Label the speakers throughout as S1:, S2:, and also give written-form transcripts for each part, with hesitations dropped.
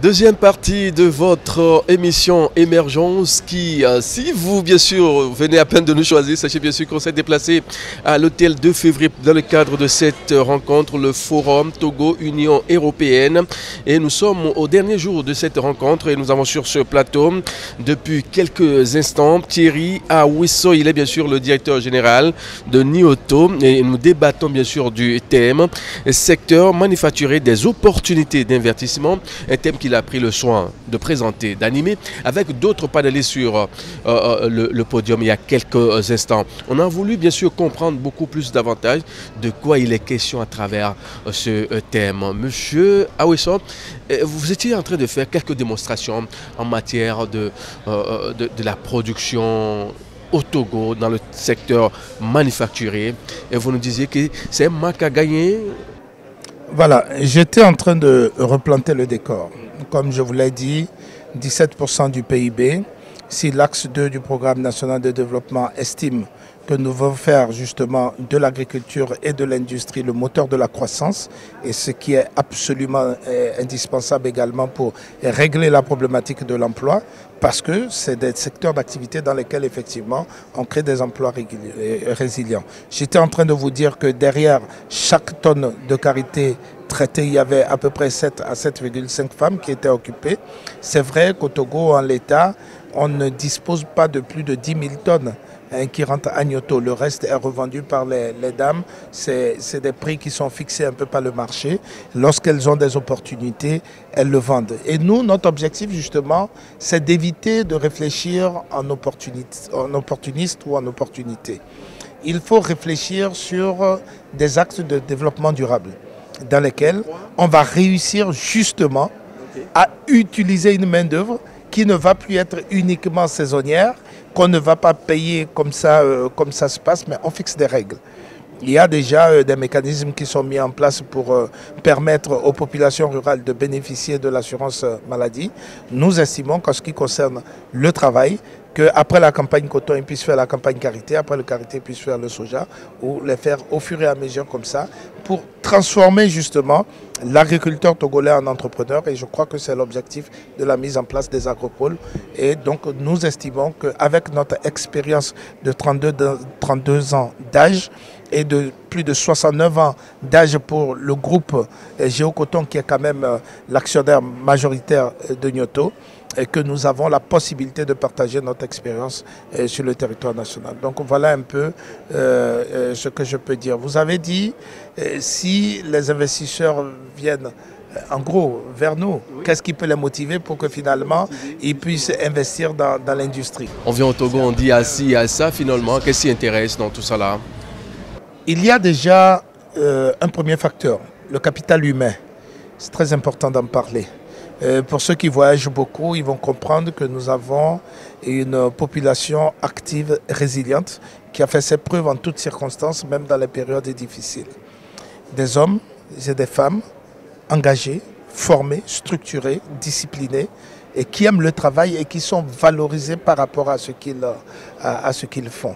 S1: Deuxième partie de votre émission Émergence qui, si vous bien sûr venez à peine de nous choisir, sachez bien sûr qu'on s'est déplacé à l'hôtel 2 février dans le cadre de cette rencontre, le Forum Togo Union Européenne. Et nous sommes au dernier jour de cette rencontre et nous avons sur ce plateau depuis quelques instants Thierry Awisso, il est bien sûr le directeur général de Nyoto et nous débattons bien sûr du thème secteur manufacturier des opportunités d'investissement, un thème qu'il a pris le soin de présenter, d'animer avec d'autres panélistes sur le podium il y a quelques instants. On a voulu bien sûr comprendre beaucoup plus davantage de quoi il est question à travers ce thème. Monsieur Awisso, vous étiez en train de faire quelques démonstrations en matière de la production au Togo dans le secteur manufacturier et vous nous disiez que c'est un marque à gagner.
S2: Voilà, j'étais en train de replanter le décor. Comme je vous l'ai dit, 17% du PIB. Si l'axe 2 du programme national de développement estime que nous devons faire justement de l'agriculture et de l'industrie le moteur de la croissance, et ce qui est absolument indispensable également pour régler la problématique de l'emploi, parce que c'est des secteurs d'activité dans lesquels effectivement on crée des emplois résilients. J'étais en train de vous dire que derrière chaque tonne de karité traitée, il y avait à peu près 7 à 7,5 femmes qui étaient occupées. C'est vrai qu'au Togo, en l'état, on ne dispose pas de plus de 10 000 tonnes qui rentrent à Nyoto. Le reste est revendu par les dames. C'est des prix qui sont fixés un peu par le marché. Lorsqu'elles ont des opportunités, elles le vendent. Et nous, notre objectif justement, c'est d'éviter de réfléchir en opportuniste ou en opportunité. Il faut réfléchir sur des axes de développement durable dans lesquels on va réussir justement à utiliser une main-d'œuvre qui ne va plus être uniquement saisonnière, qu'on ne va pas payer comme ça se passe, mais on fixe des règles. Il y a déjà des mécanismes qui sont mis en place pour permettre aux populations rurales de bénéficier de l'assurance maladie. Nous estimons qu'en ce qui concerne le travail, qu'après la campagne coton, ils puissent faire la campagne karité, après le karité, ils puissent faire le soja, ou les faire au fur et à mesure comme ça, pour transformer justement l'agriculteur togolais en entrepreneur. Et je crois que c'est l'objectif de la mise en place des agropoles. Et donc nous estimons qu'avec notre expérience de 32 ans d'âge, et de plus de 69 ans d'âge pour le groupe Géocoton, qui est quand même l'actionnaire majoritaire de Nyoto, et que nous avons la possibilité de partager notre expérience sur le territoire national. Donc voilà un peu ce que je peux dire. Vous avez dit, si les investisseurs viennent en gros vers nous, qu'est-ce qui peut les motiver pour que finalement ils puissent investir dans l'industrie?
S1: On vient au Togo, on dit assis à ça finalement. Qu'est-ce qui intéresse dans tout ça là?
S2: Il y a déjà un premier facteur, le capital humain. C'est très important d'en parler. Pour ceux qui voyagent beaucoup, ils vont comprendre que nous avons une population active, résiliente, qui a fait ses preuves en toutes circonstances, même dans les périodes difficiles. Des hommes et des femmes engagés, formés, structurés, disciplinés, et qui aiment le travail et qui sont valorisés par rapport à ce qu'ils font.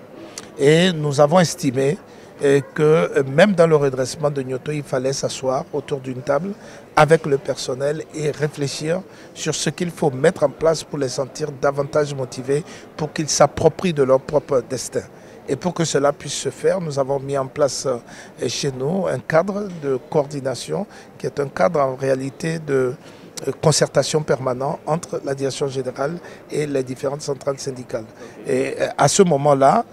S2: Et nous avons estimé et que même dans le redressement de Nyoto, il fallait s'asseoir autour d'une table avec le personnel et réfléchir sur ce qu'il faut mettre en place pour les sentir davantage motivés, pour qu'ils s'approprient de leur propre destin. Et pour que cela puisse se faire, nous avons mis en place chez nous un cadre de coordination qui est un cadre en réalité de concertation permanente entre la direction générale et les différentes centrales syndicales. Et à ce moment-là,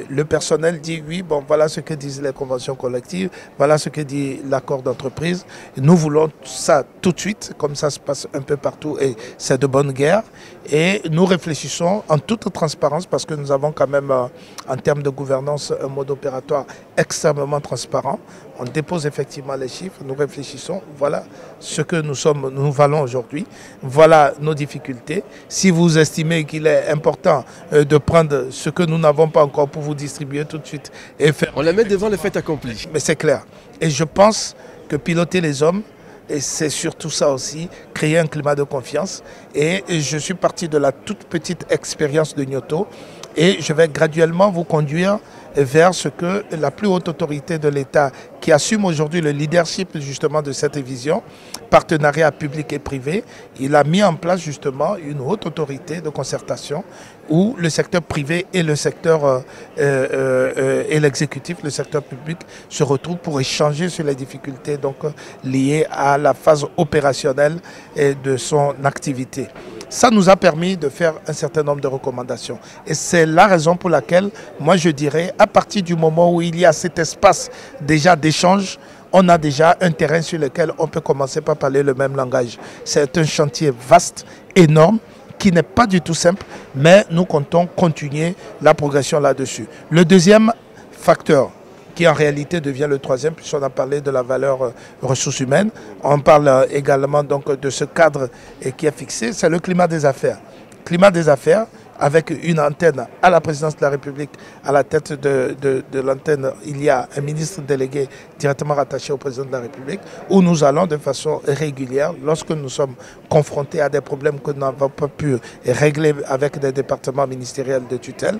S2: le personnel dit oui, bon voilà ce que disent les conventions collectives, voilà ce que dit l'accord d'entreprise. Nous voulons ça tout de suite, comme ça se passe un peu partout et c'est de bonne guerre. Et nous réfléchissons en toute transparence parce que nous avons quand même en termes de gouvernance un mode opératoire extrêmement transparent. On dépose effectivement les chiffres, nous réfléchissons, voilà ce que nous valons aujourd'hui, voilà nos difficultés. Si vous estimez qu'il est important de prendre ce que nous n'avons pas encore pour vous distribuer tout de suite et faire...
S1: On les met devant le fait accompli.
S2: Mais c'est clair. Et je pense que piloter les hommes, et c'est surtout ça aussi, créer un climat de confiance. Et je suis parti de la toute petite expérience de Nyoto Et je vais graduellement vous conduire vers ce que la plus haute autorité de l'État, qui assume aujourd'hui le leadership justement de cette vision, partenariat public et privé, il a mis en place justement une haute autorité de concertation où le secteur privé et le secteur et l'exécutif, le secteur public, se retrouvent pour échanger sur les difficultés donc, liées à la phase opérationnelle de son activité. Ça nous a permis de faire un certain nombre de recommandations. Et c'est la raison pour laquelle, moi je dirais, à partir du moment où il y a cet espace déjà d'échange, on a déjà un terrain sur lequel on peut commencer par parler le même langage. C'est un chantier vaste, énorme, qui n'est pas du tout simple, mais nous comptons continuer la progression là-dessus. Le deuxième facteur, qui en réalité devient le troisième, puisqu'on a parlé de la valeur ressources humaines. On parle également donc de ce cadre qui est fixé, c'est le climat des affaires. Climat des affaires, avec une antenne à la présidence de la République, à la tête de l'antenne, il y a un ministre délégué directement rattaché au président de la République, où nous allons de façon régulière, lorsque nous sommes confrontés à des problèmes que nous n'avons pas pu régler avec des départements ministériels de tutelle,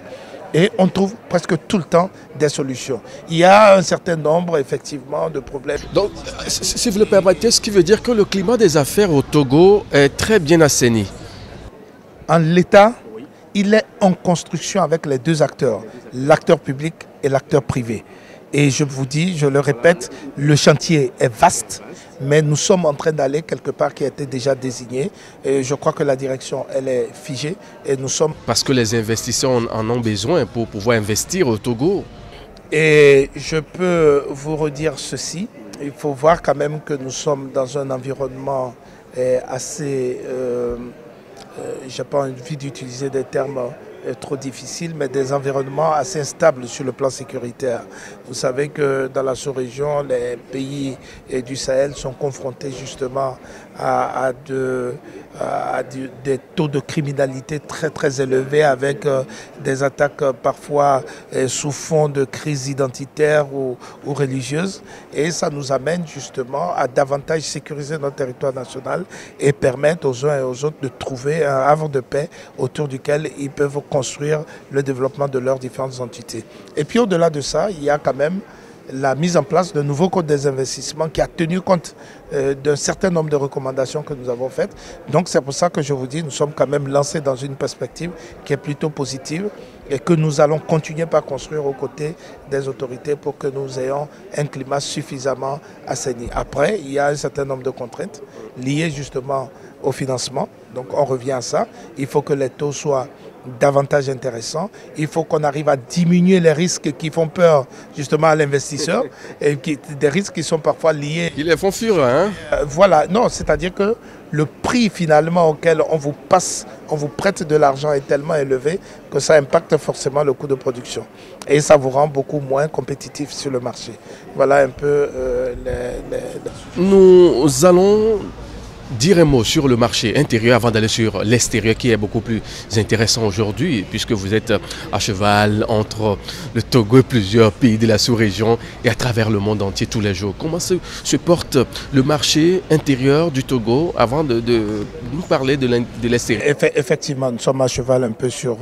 S2: et on trouve presque tout le temps des solutions. Il y a un certain nombre, effectivement, de problèmes.
S1: Donc, si vous le permettez, ce qui veut dire que le climat des affaires au Togo est très bien assaini.
S2: En l'état, il est en construction avec les deux acteurs, l'acteur public et l'acteur privé. Et je vous dis, je le répète, le chantier est vaste, mais nous sommes en train d'aller quelque part qui a été déjà désigné. Et je crois que la direction, elle est figée. Et nous sommes...
S1: Parce que les investisseurs en ont besoin pour pouvoir investir au Togo.
S2: Et je peux vous redire ceci. Il faut voir quand même que nous sommes dans un environnement assez... je n'ai pas envie d'utiliser des termes trop difficiles, mais des environnements assez instables sur le plan sécuritaire. Vous savez que dans la sous-région, les pays du Sahel sont confrontés justement à des taux de criminalité très très élevés avec des attaques parfois sous fond de crise identitaire ou religieuse. Et ça nous amène justement à davantage sécuriser notre territoire national et permettre aux uns et aux autres de trouver un havre de paix autour duquel ils peuvent construire le développement de leurs différentes entités. Et puis au-delà de ça, il y a quand même la mise en place de nouveaux codes des investissements qui a tenu compte d'un certain nombre de recommandations que nous avons faites. Donc c'est pour ça que je vous dis, nous sommes quand même lancés dans une perspective qui est plutôt positive et que nous allons continuer par construire aux côtés des autorités pour que nous ayons un climat suffisamment assaini. Après, il y a un certain nombre de contraintes liées justement au financement. Donc on revient à ça. Il faut que les taux soient davantage intéressants. Il faut qu'on arrive à diminuer les risques qui font peur justement à l'investisseur et des risques qui sont parfois liés.
S1: Ils les font fuir, hein?
S2: Voilà, non, c'est-à-dire que le prix finalement auquel on vous passe, on vous prête de l'argent est tellement élevé que ça impacte forcément le coût de production. Et ça vous rend beaucoup moins compétitif sur le marché. Voilà un peu
S1: Nous allons dire un mot sur le marché intérieur avant d'aller sur l'extérieur qui est beaucoup plus intéressant aujourd'hui puisque vous êtes à cheval entre le Togo et plusieurs pays de la sous-région et à travers le monde entier tous les jours. Comment se porte le marché intérieur du Togo avant de nous parler de l'extérieur?
S2: Effectivement, nous sommes à cheval un peu sur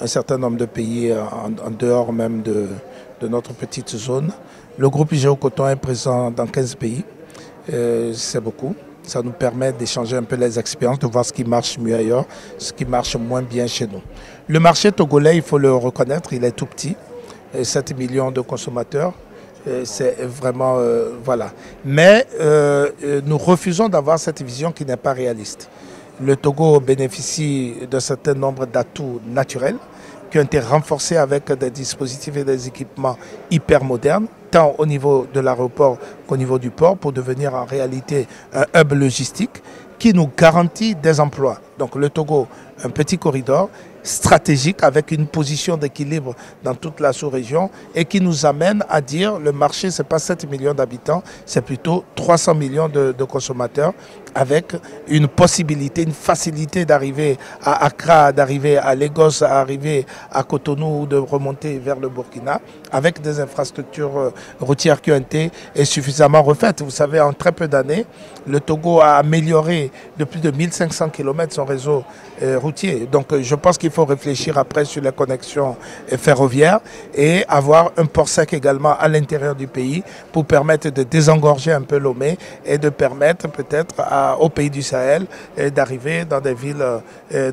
S2: un certain nombre de pays en dehors même de notre petite zone. Le groupe IGO Coton est présent dans 15 pays, c'est beaucoup. Ça nous permet d'échanger un peu les expériences, de voir ce qui marche mieux ailleurs, ce qui marche moins bien chez nous. Le marché togolais, il faut le reconnaître, il est tout petit. 7 millions de consommateurs, c'est vraiment... voilà. Mais nous refusons d'avoir cette vision qui n'est pas réaliste. Le Togo bénéficie d'un certain nombre d'atouts naturels qui ont été renforcés avec des dispositifs et des équipements hyper modernes, tant au niveau de l'aéroport qu'au niveau du port, pour devenir en réalité un hub logistique qui nous garantit des emplois. Donc le Togo, un petit corridor stratégique avec une position d'équilibre dans toute la sous-région et qui nous amène à dire le marché, ce n'est pas 7 millions d'habitants, c'est plutôt 300 millions de consommateurs avec une possibilité, une facilité d'arriver à Accra, d'arriver à Lagos, d'arriver à Cotonou ou de remonter vers le Burkina avec des infrastructures routières qui ont été suffisamment refaites. Vous savez, en très peu d'années, le Togo a amélioré de plus de 1500 km son réseau routier routier. Donc je pense qu'il faut réfléchir après sur les connexions ferroviaires et avoir un port sec également à l'intérieur du pays pour permettre de désengorger un peu Lomé et de permettre peut-être aux pays du Sahel d'arriver dans des villes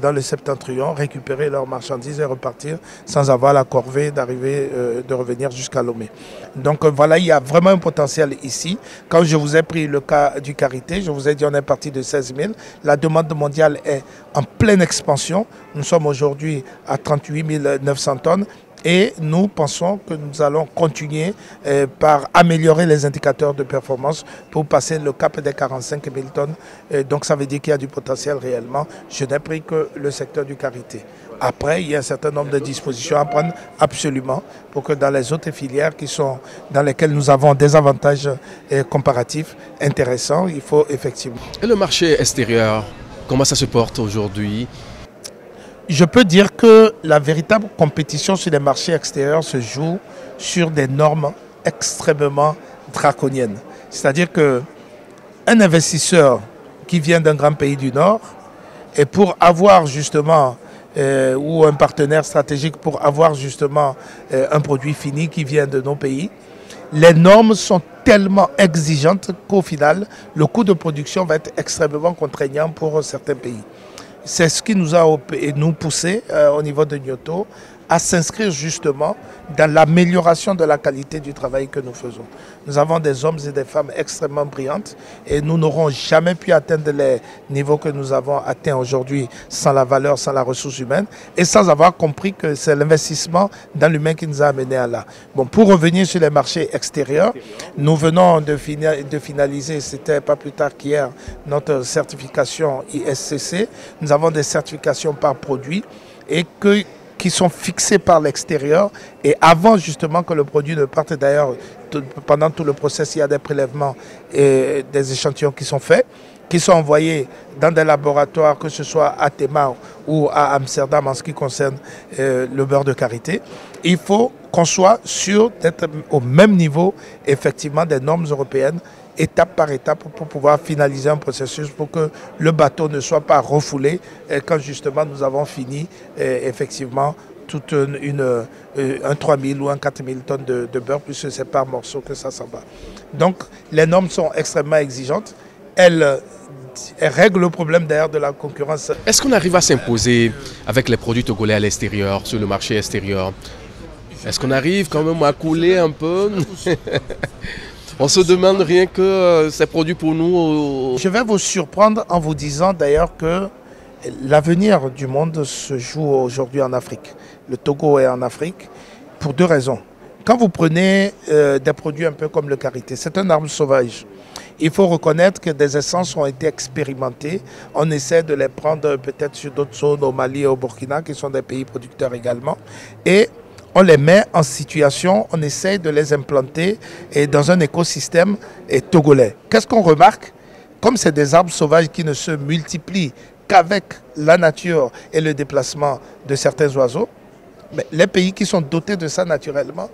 S2: dans le septentrion, récupérer leurs marchandises et repartir sans avoir la corvée d'arriver, de revenir jusqu'à Lomé. Donc voilà, il y a vraiment un potentiel ici. Quand je vous ai pris le cas du Karité, je vous ai dit on est parti de 16 000. La demande mondiale est en pleine expansion. Nous sommes aujourd'hui à 38 900 tonnes. Et nous pensons que nous allons continuer par améliorer les indicateurs de performance pour passer le cap des 45 000 tonnes. Donc ça veut dire qu'il y a du potentiel réellement. Je n'ai pris que le secteur du Karité. Après, il y a un certain nombre de dispositions à prendre absolument pour que dans les autres filières dans lesquelles nous avons des avantages comparatifs intéressants, il faut effectivement...
S1: Et le marché extérieur, comment ça se porte aujourd'hui ?
S2: Je peux dire que la véritable compétition sur les marchés extérieurs se joue sur des normes extrêmement draconiennes. C'est-à-dire qu'un investisseur qui vient d'un grand pays du Nord, et pour avoir justement, ou un partenaire stratégique pour avoir justement un produit fini qui vient de nos pays, les normes sont tellement exigeantes qu'au final, le coût de production va être extrêmement contraignant pour certains pays. C'est ce qui nous a poussé au niveau de Nyoto à s'inscrire justement dans l'amélioration de la qualité du travail que nous faisons. Nous avons des hommes et des femmes extrêmement brillantes et nous n'aurons jamais pu atteindre les niveaux que nous avons atteints aujourd'hui sans la valeur, sans la ressource humaine et sans avoir compris que c'est l'investissement dans l'humain qui nous a amenés à là. Bon, pour revenir sur les marchés extérieurs, nous venons de finaliser, c'était pas plus tard qu'hier, notre certification ISCC. Nous avons des certifications par produit et qui sont fixés par l'extérieur et avant justement que le produit ne parte. D'ailleurs, pendant tout le processus, il y a des prélèvements et des échantillons qui sont faits, qui sont envoyés dans des laboratoires, que ce soit à Tema ou à Amsterdam en ce qui concerne le beurre de Karité. Il faut qu'on soit sûr d'être au même niveau effectivement des normes européennes étape par étape pour pouvoir finaliser un processus pour que le bateau ne soit pas refoulé quand justement nous avons fini effectivement toute un 3000 ou un 4000 tonnes de beurre puisque c'est par morceau que ça s'en va. Donc les normes sont extrêmement exigeantes. Elles règlent le problème d'ailleurs de la concurrence.
S1: Est-ce qu'on arrive à s'imposer avec les produits togolais à l'extérieur, sur le marché extérieur? Est-ce qu'on arrive quand même à couler un peu? On se demande rien que ces produits pour nous.
S2: Je vais vous surprendre en vous disant d'ailleurs que l'avenir du monde se joue aujourd'hui en Afrique. Le Togo est en Afrique pour deux raisons. Quand vous prenez des produits un peu comme le Karité, c'est un arbre sauvage. Il faut reconnaître que des essences ont été expérimentées. On essaie de les prendre peut-être sur d'autres zones, au Mali et au Burkina, qui sont des pays producteurs également. Et on les met en situation, on essaie de les implanter dans un écosystème togolais. Qu'est-ce qu'on remarque? Comme c'est des arbres sauvages qui ne se multiplient qu'avec la nature et le déplacement de certains oiseaux, mais les pays qui sont dotés de ça naturellement,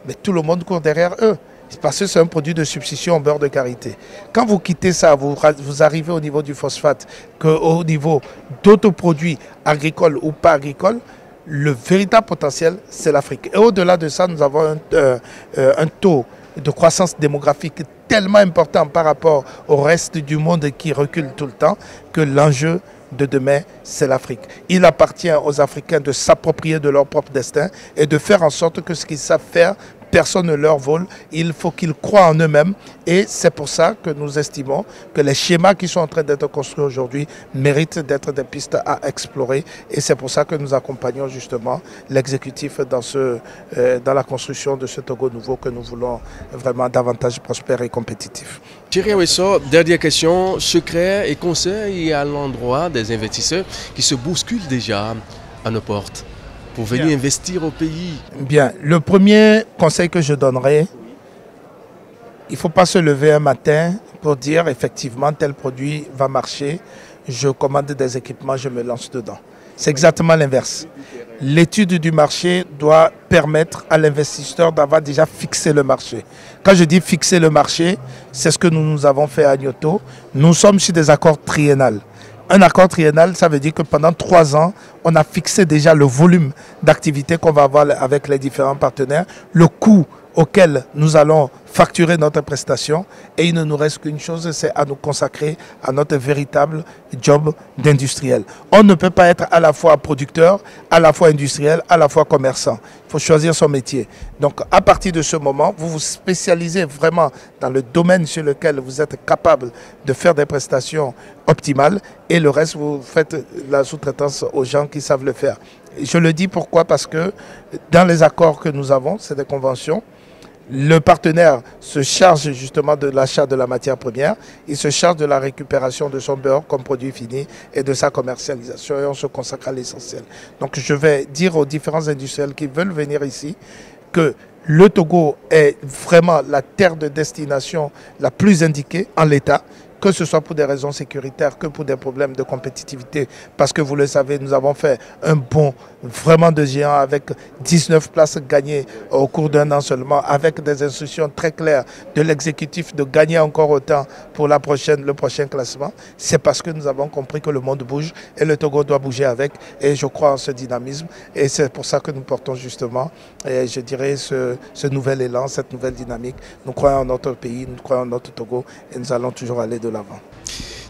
S2: mais tout le monde court derrière eux. Parce que c'est un produit de substitution au beurre de Karité. Quand vous quittez ça, vous arrivez au niveau du phosphate, qu'au niveau d'autres produits agricoles ou pas agricoles, le véritable potentiel, c'est l'Afrique. Et au-delà de ça, nous avons un taux de croissance démographique tellement important par rapport au reste du monde qui recule tout le temps que l'enjeu de demain, c'est l'Afrique. Il appartient aux Africains de s'approprier de leur propre destin et de faire en sorte que ce qu'ils savent faire, personne ne leur vole. Il faut qu'ils croient en eux-mêmes et c'est pour ça que nous estimons que les schémas qui sont en train d'être construits aujourd'hui méritent d'être des pistes à explorer et c'est pour ça que nous accompagnons justement l'exécutif dans la construction de ce Togo nouveau que nous voulons vraiment davantage prospère et compétitif.
S1: Thierry Aweso, dernière question, secret et conseil à l'endroit des investisseurs qui se bousculent déjà à nos portes pour venir investir au pays?
S2: Bien, le premier conseil que je donnerai, il ne faut pas se lever un matin pour dire effectivement tel produit va marcher, je commande des équipements, je me lance dedans. C'est exactement l'inverse. L'étude du marché doit permettre à l'investisseur d'avoir déjà fixé le marché. Quand je dis fixer le marché, c'est ce que nous avons fait à Nyoto. Nous sommes sur des accords triennales. Un accord triennal, ça veut dire que pendant 3 ans, on a fixé déjà le volume d'activité qu'on va avoir avec les différents partenaires, le coût auquel nous allons facturer notre prestation, et il ne nous reste qu'une chose, c'est à nous consacrer à notre véritable job d'industriel. On ne peut pas être à la fois producteur, à la fois industriel, à la fois commerçant. Il faut choisir son métier. Donc à partir de ce moment, vous vous spécialisez vraiment dans le domaine sur lequel vous êtes capable de faire des prestations optimales, et le reste, vous faites la sous-traitance aux gens qui savent le faire. Je le dis pourquoi? Parce que dans les accords que nous avons, c'est des conventions. Le partenaire se charge justement de l'achat de la matière première, il se charge de la récupération de son beurre comme produit fini et de sa commercialisation, et on se consacre à l'essentiel. Donc je vais dire aux différents industriels qui veulent venir ici que le Togo est vraiment la terre de destination la plus indiquée en l'état, que ce soit pour des raisons sécuritaires, que pour des problèmes de compétitivité. Parce que vous le savez, nous avons fait un bond vraiment de géant avec 19 places gagnées au cours d'un an seulement, avec des instructions très claires de l'exécutif de gagner encore autant pour le prochain classement. C'est parce que nous avons compris que le monde bouge et le Togo doit bouger avec. Et je crois en ce dynamisme. Et c'est pour ça que nous portons justement, je dirais, ce nouvel élan, cette nouvelle dynamique. Nous croyons en notre pays, nous croyons en notre Togo, et nous allons toujours aller de l'avant.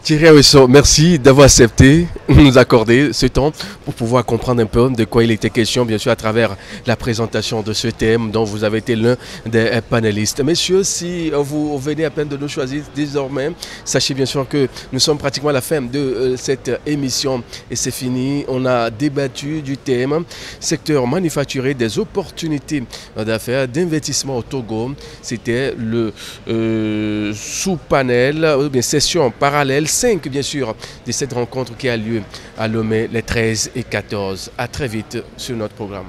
S1: Thierry Aweso, merci d'avoir accepté de nous accorder ce temps pour pouvoir comprendre un peu de quoi il était question, bien sûr, à travers la présentation de ce thème dont vous avez été l'un des panélistes. Messieurs, si vous venez à peine de nous choisir désormais, sachez bien sûr que nous sommes pratiquement à la fin de cette émission et c'est fini. On a débattu du thème secteur manufacturier, des opportunités d'affaires, d'investissement au Togo. C'était le sous-panel, bien session parallèle 5 bien sûr de cette rencontre qui a lieu à Lomé les 13 et 14. À très vite sur notre programme.